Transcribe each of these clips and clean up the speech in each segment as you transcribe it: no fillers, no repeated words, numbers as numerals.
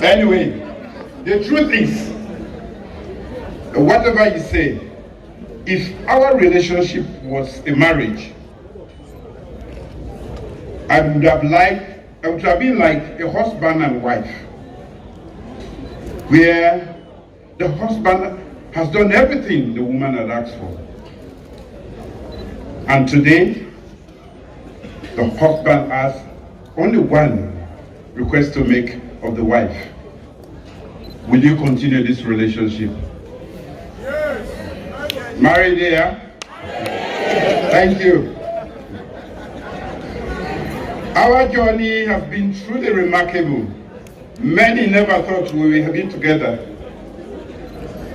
Anyway, the truth is, whatever you say, if our relationship was a marriage, I would have been like a husband and wife, where the husband has done everything the woman had asked for. And today, the husband has only one request to make of the wife. Will you continue this relationship? Yes. Married here? Yes. Thank you. Our journey has been truly remarkable. Many never thought we would be together.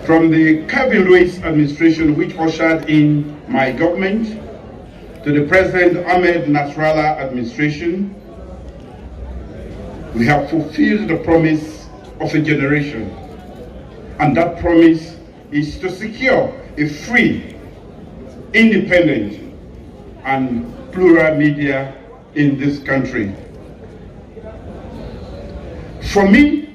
From the Kevin Lewis administration, which ushered in my government, to the President Ahmed Nasrallah administration, we have fulfilled the promise of a generation. And that promise is to secure a free, independent, and plural media in this country. For me,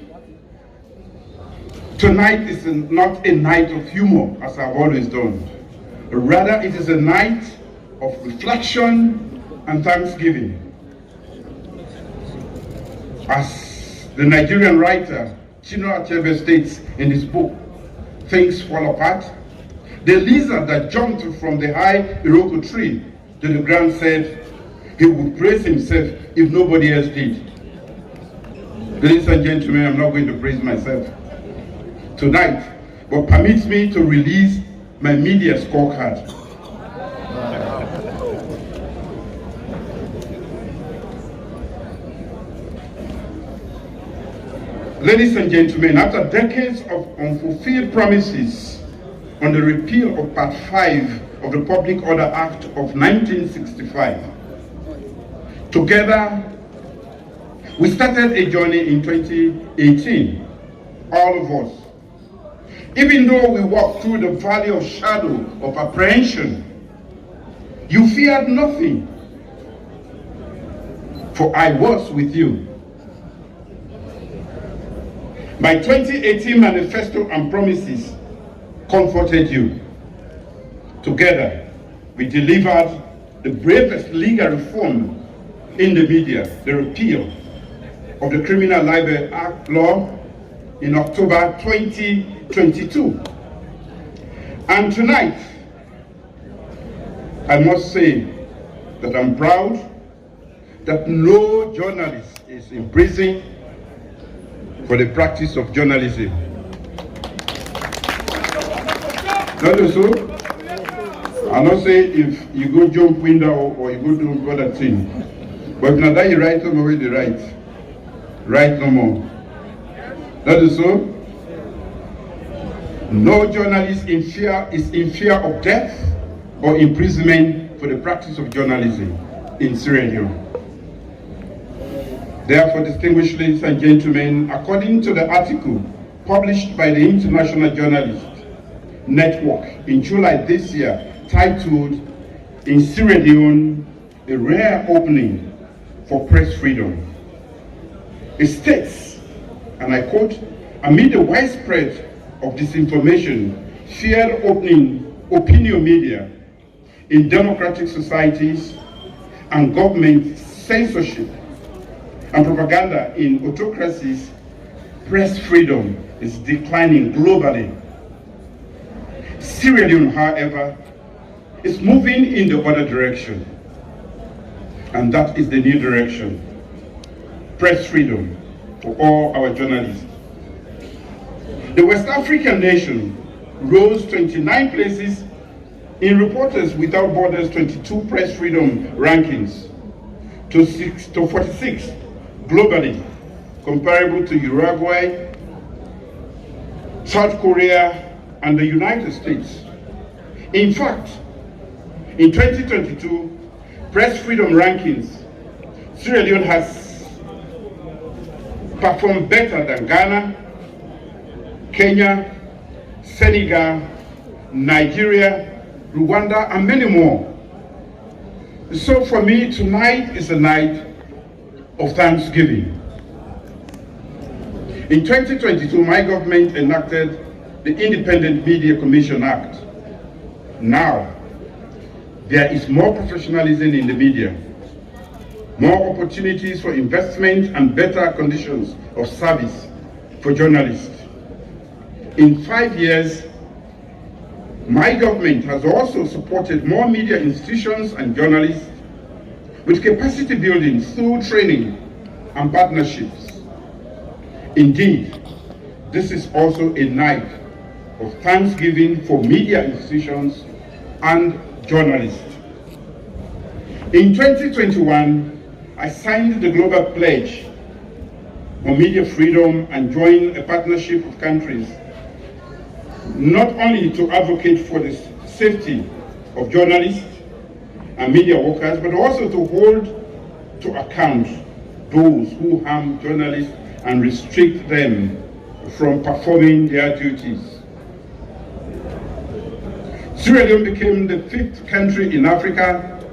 tonight is not a night of humor, as I've always done. Rather, it is a night of reflection and thanksgiving. As the Nigerian writer Chinua Achebe states in his book, Things Fall Apart, the lizard that jumped from the high Iroko tree to the ground said he would praise himself if nobody else did. Ladies and gentlemen, I'm not going to praise myself tonight, but permit me to release my media scorecard. Ladies and gentlemen, after decades of unfulfilled promises on the repeal of Part 5 of the Public Order Act of 1965, together we started a journey in 2018, all of us. Even though we walked through the valley of shadow of apprehension, you feared nothing, for I was with you. My 2018 manifesto and promises comforted you. Together, we delivered the bravest legal reform in the media, the repeal of the Criminal Libel Act law in October 2022. And tonight, I must say that I'm proud that no journalist is in prison for the practice of journalism. Not so. I'm not saying if you go jump window or you go do other thing. But now that you write no more, the write no more. That is so. No journalist is in fear of death or imprisonment for the practice of journalism in Sierra Leone. Therefore, distinguished ladies and gentlemen, according to the article published by the International Journalist Network in July this year, titled "In Sierra Leone, a Rare Opening for Press Freedom," it states, and I quote, "Amid the widespread of disinformation, feared opening opinion media in democratic societies and government censorship and propaganda in autocracies, press freedom is declining globally. Sierra Leone, however, is moving in the other direction, and that is the new direction: press freedom for all our journalists. The West African nation rose 29 places in Reporters Without Borders 22 press freedom rankings to 46 globally, comparable to Uruguay, South Korea, and the United States. In fact, in 2022 press freedom rankings, Sierra Leone has performed better than Ghana, Kenya, Senegal, Nigeria, Rwanda, and many more. So for me, tonight is a night of thanksgiving. In 2022, my government enacted the Independent Media Commission Act. Now, there is more professionalism in the media, more opportunities for investment and better conditions of service for journalists. In 5 years, my government has also supported more media institutions and journalists with capacity building through training and partnerships. Indeed, this is also a night of thanksgiving for media institutions and journalists. In 2021, I signed the Global Pledge on Media Freedom and joined a partnership of countries not only to advocate for the safety of journalists and media workers, but also to hold to account those who harm journalists and restrict them from performing their duties. Sierra Leone became the 5th country in Africa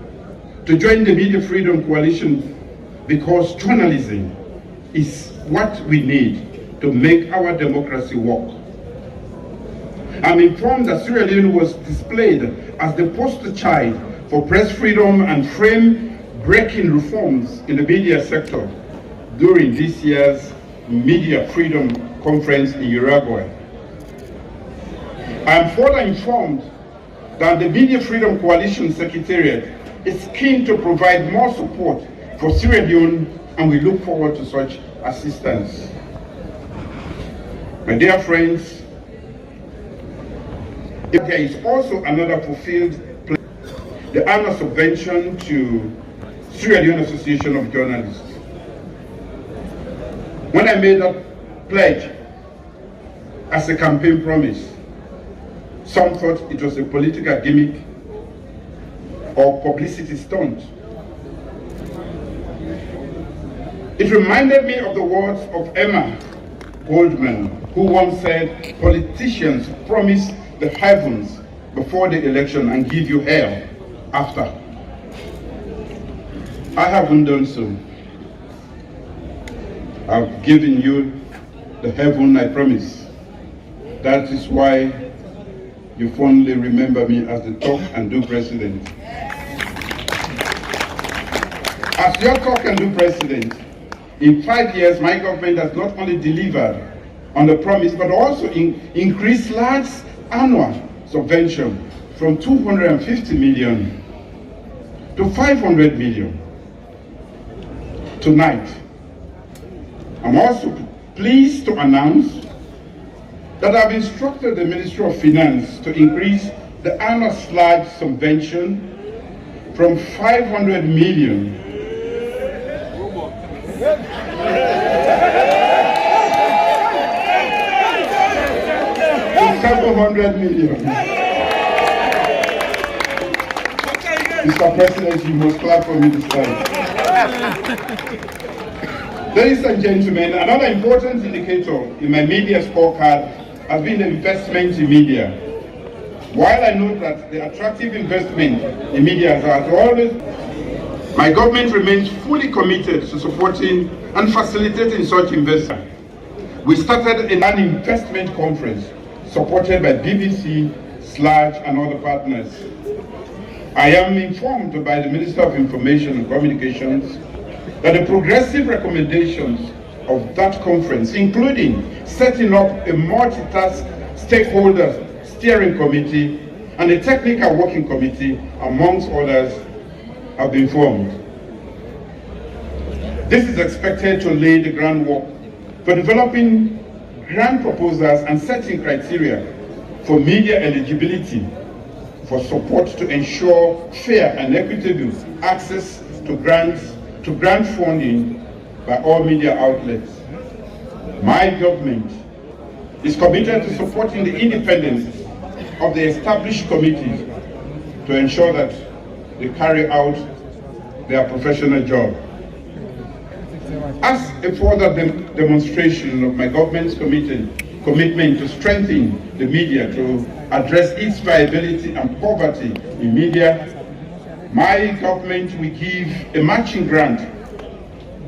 to join the Media Freedom Coalition because journalism is what we need to make our democracy work. I'm informed that Sierra Leone was displayed as the poster child for press freedom and frame-breaking reforms in the media sector during this year's Media Freedom Conference in Uruguay. I am further informed that the Media Freedom Coalition Secretariat is keen to provide more support for Sierra Leone, and we look forward to such assistance. My dear friends, there is also another fulfilled plan, the annual subvention to Sierra Leone Association of Journalists. When I made that pledge as a campaign promise, some thought it was a political gimmick or publicity stunt. It reminded me of the words of Emma Goldman, who once said, "Politicians promise the heavens before the election and give you hell after." I haven't done so. I've given you the heaven I promise. That is why you fondly remember me as the talk and do president. As your talk and do president, in 5 years, my government has not only delivered on the promise, but also increased large annual subvention from 250 million to 500 million. Tonight, I'm also pleased to announce that I've instructed the Ministry of Finance to increase the annual sludge subvention from 500 million to 700 million. Mr. President, you must clap for me this time. Ladies and gentlemen, another important indicator in my media scorecard has been the investment in media. While I know that the attractive investment in media has always, my government remains fully committed to supporting and facilitating such investment. We started an investment conference supported by BBC, SLAG, and other partners. I am informed by the Minister of Information and Communications that the progressive recommendations of that conference, including setting up a multitask stakeholder steering committee and a technical working committee, amongst others, have been formed. This is expected to lay the groundwork for developing grant proposals and setting criteria for media eligibility for support to ensure fair and equitable access to grant funding by all media outlets. My government is committed to supporting the independence of the established committees to ensure that they carry out their professional job. As a further demonstration of my government's commitment to strengthen the media to address its viability and poverty in media, my government will give a matching grant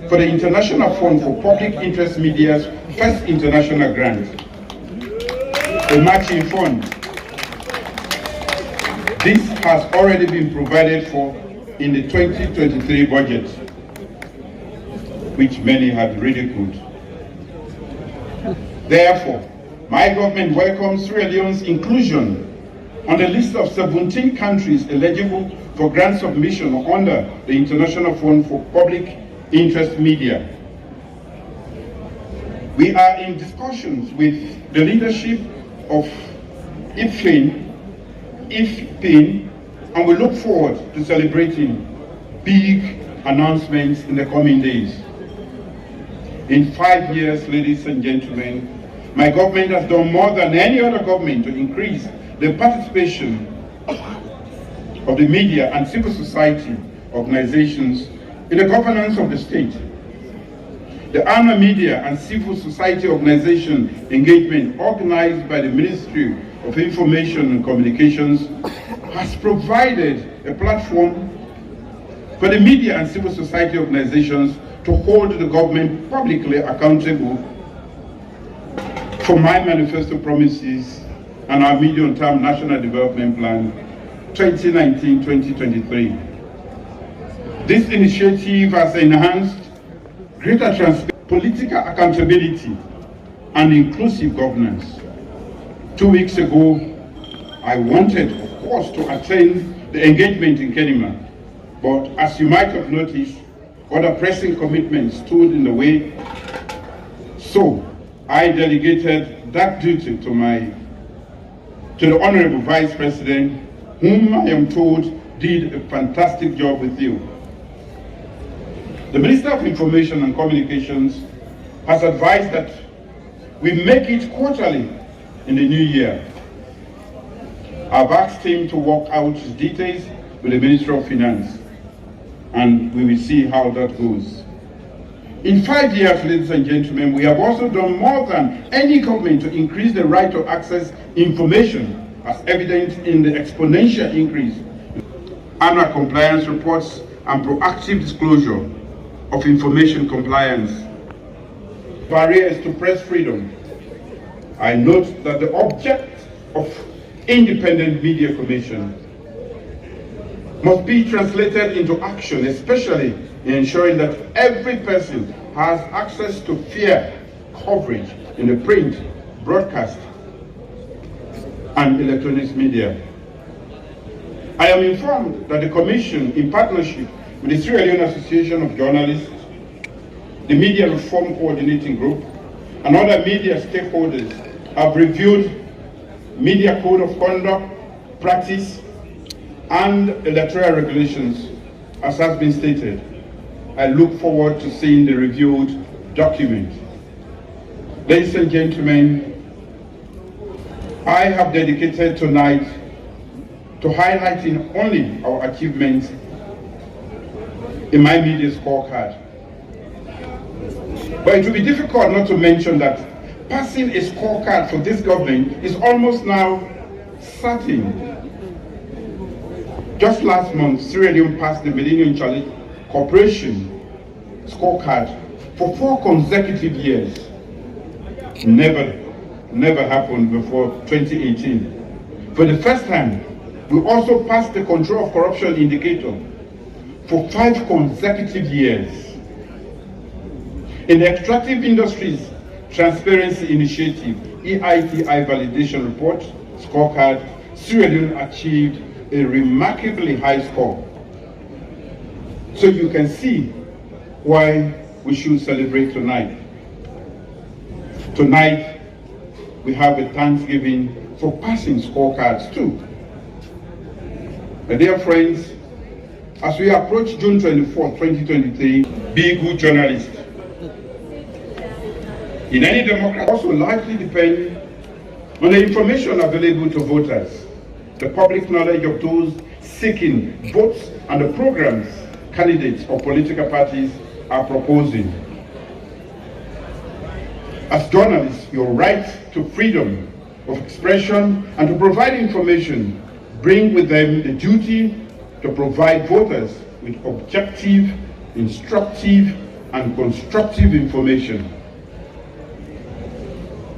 for the International Fund for Public Interest Media's first international grant, a matching fund. This has already been provided for in the 2023 budget, which many had ridiculed. Therefore, my government welcomes Sierra Leone's inclusion on the list of 17 countries eligible for grant submission under the International Fund for Public Interest Media. We are in discussions with the leadership of IFPIN, and we look forward to celebrating big announcements in the coming days. In 5 years, ladies and gentlemen, my government has done more than any other government to increase the participation of the media and civil society organizations in the governance of the state. The ANA Media and Civil Society Organization engagement organized by the Ministry of Information and Communications has provided a platform for the media and civil society organizations to hold the government publicly accountable for my manifesto promises and our medium-term National Development Plan 2019-2023. This initiative has enhanced greater transparency, political accountability, and inclusive governance. 2 weeks ago, I wanted, of course, to attend the engagement in Kenema, but as you might have noticed, other pressing commitments stood in the way, so I delegated that duty to the Honorable Vice President, whom I am told did a fantastic job with you. The Minister of Information and Communications has advised that we make it quarterly in the new year. I've asked him to work out his details with the Minister of Finance, and we will see how that goes. In 5 years, ladies and gentlemen, we have also done more than any government to increase the right to access information, as evident in the exponential increase in annual compliance reports and proactive disclosure of information compliance. Barriers to press freedom. I note that the object of Independent Media Commission must be translated into action, especially in ensuring that every person has access to fair coverage in the print, broadcast, and electronic media. I am informed that the Commission, in partnership with the Sierra Leone Association of Journalists, the Media Reform Coordinating Group, and other media stakeholders, have reviewed Media Code of Conduct, Practice, and electoral regulations, as has been stated. I look forward to seeing the reviewed document. Ladies and gentlemen, I have dedicated tonight to highlighting only our achievements in my media scorecard. But it will be difficult not to mention that passing a scorecard for this government is almost now certain. Just last month, Sierra Leone passed the Millennium Challenge Corporation scorecard for 4 consecutive years. Never happened before 2018. For the first time, we also passed the Control of Corruption Indicator for 5 consecutive years. In the Extractive Industries Transparency Initiative, EITI Validation Report scorecard, Sierra Leone achieved a remarkably high score. So you can see why we should celebrate tonight. Tonight, we have a Thanksgiving for passing scorecards too. My dear friends, as we approach June 24, 2023, be good journalists. In any democracy, also largely depend on the information available to voters, the public knowledge of those seeking votes, and the programs candidates or political parties are proposing. As journalists, your right to freedom of expression and to provide information bring with them the duty to provide voters with objective, instructive, and constructive information.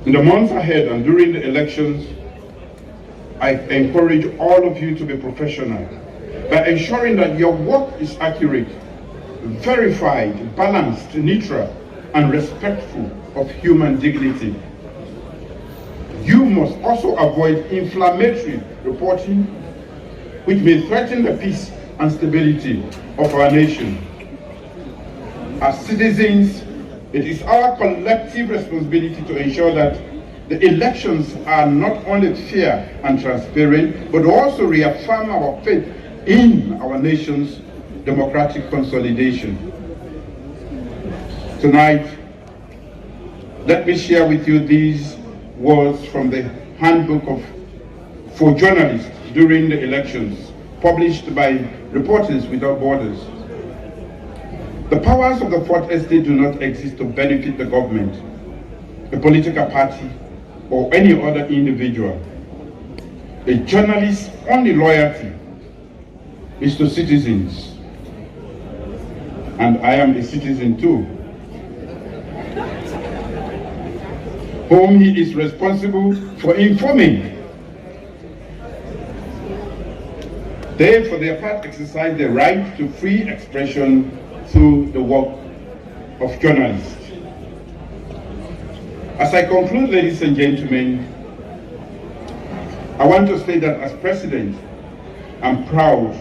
In the months ahead and during the elections, I encourage all of you to be professional by ensuring that your work is accurate, verified, balanced, neutral, and respectful of human dignity. You must also avoid inflammatory reporting, which may threaten the peace and stability of our nation. As citizens, it is our collective responsibility to ensure that the elections are not only fair and transparent, but also reaffirm our faith in our nation's democratic consolidation. Tonight, let me share with you these words from the Handbook for Journalists during the elections, published by Reporters Without Borders. The powers of the Fourth Estate do not exist to benefit the government, a political party, or any other individual. A journalist's only loyalty is to citizens. And I am a citizen too, whom he is responsible for informing. They, for their part, exercise the right to free expression through the work of journalists. As I conclude, ladies and gentlemen, I want to say that as president, I'm proud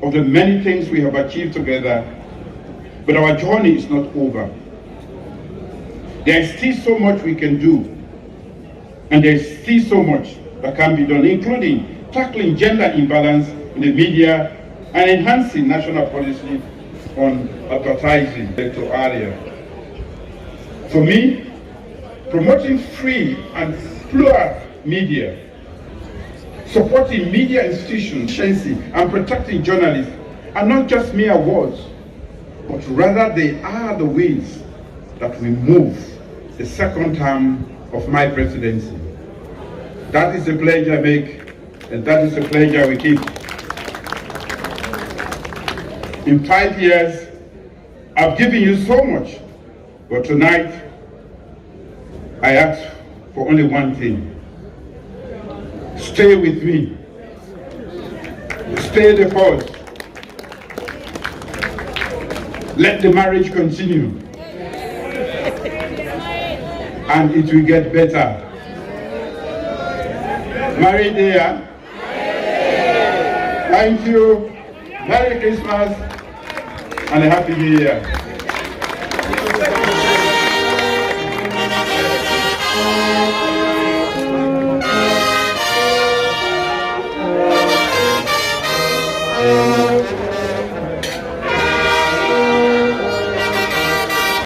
of the many things we have achieved together, but our journey is not over. There is still so much we can do, and there is still so much that can be done, including tackling gender imbalance in the media and enhancing national policy on advertising to area. For me, promoting free and plural media, supporting media institutions, and protecting journalists are not just mere words, but rather they are the ways that we move the second term of my presidency. That is a pledge I make, and that is a pledge I will keep. In 5 years, I've given you so much, but tonight, I ask for only one thing. Stay with me. Stay the course. Let the marriage continue. And it will get better. Married there? Thank you. Merry Christmas and a Happy New Year.